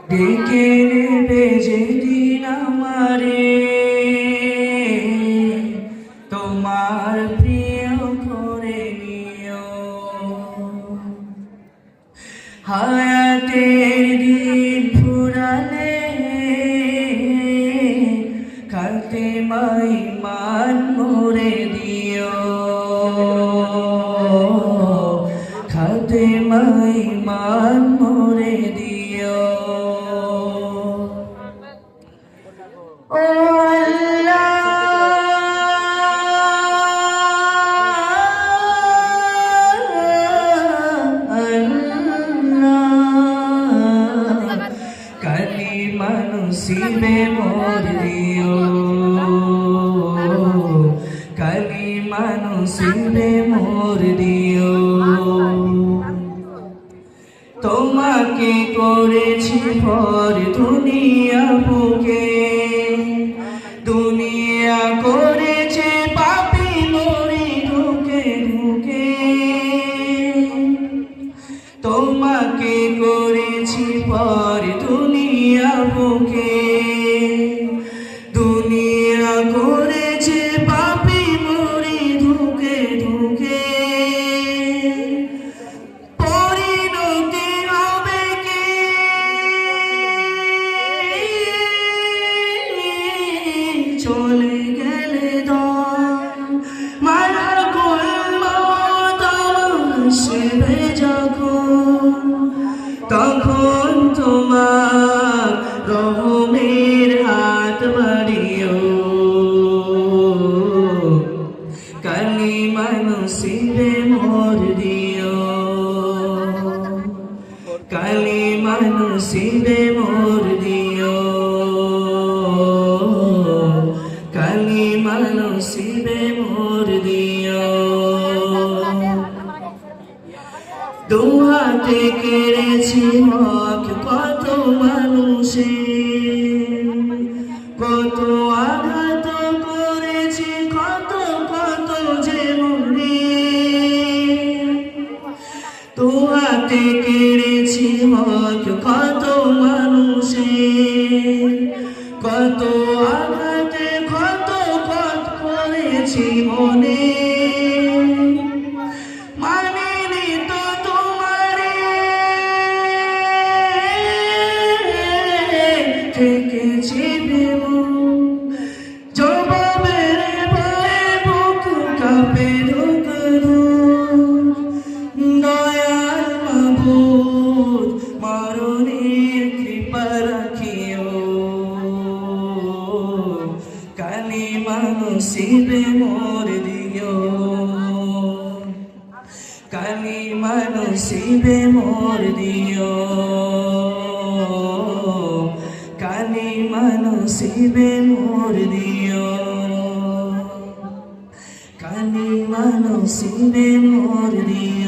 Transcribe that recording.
ডেকে নেবে যেদিন আমারে তোমার প্রিয় করে নিও। হায়াতের দিন ফুরালে খাতেমাই মান মোরে দিও। খাতেমাই মান মোরে দিও। ও কালিমা নসিবে মোর দিও। কালিমা নসিবে মোর দিও। তোমাকে করেছি পর দুনিয়া বুকে, দুনিয়া করেছে পাপী মরি ঢুকে ঢুকে। তোমাকে করেছি পর দুনিয়া বুকে, দুনিয়া করেছে পাপী মরি ঢুকে ঢুকে। পরিণতি হবে কি চলে গেলে দম মারা করলো সেবে যখন, তখন তোমার রহমের হাত বাড়িও। কালিমা নসিবে মোর দিও। কালিমা নসিবে মোর দিও। কালিমা নসিবে মোর দিও। দুহাতে কেড়েছি হক কত মানুষের, কত আঘাত করেছি কত কত যে মনে। দুহাতে কেড়েছি হক কত মানুষের, কত আঘাতে কত কত করেছি মনে। মানিনি তো তোমারে থেকেছি বেমন, জবাবের ভয়ে বুক কাঁপে ধুক ধুক। দয়াল মাবুদ মরণের কৃপা রাখিও। কালিমা নসিবে মোর দিও। কালিমা নসিবে মোর দিও। কালিমা নসিবে মোর দিও। কালিমা নসিবে মোর দিও।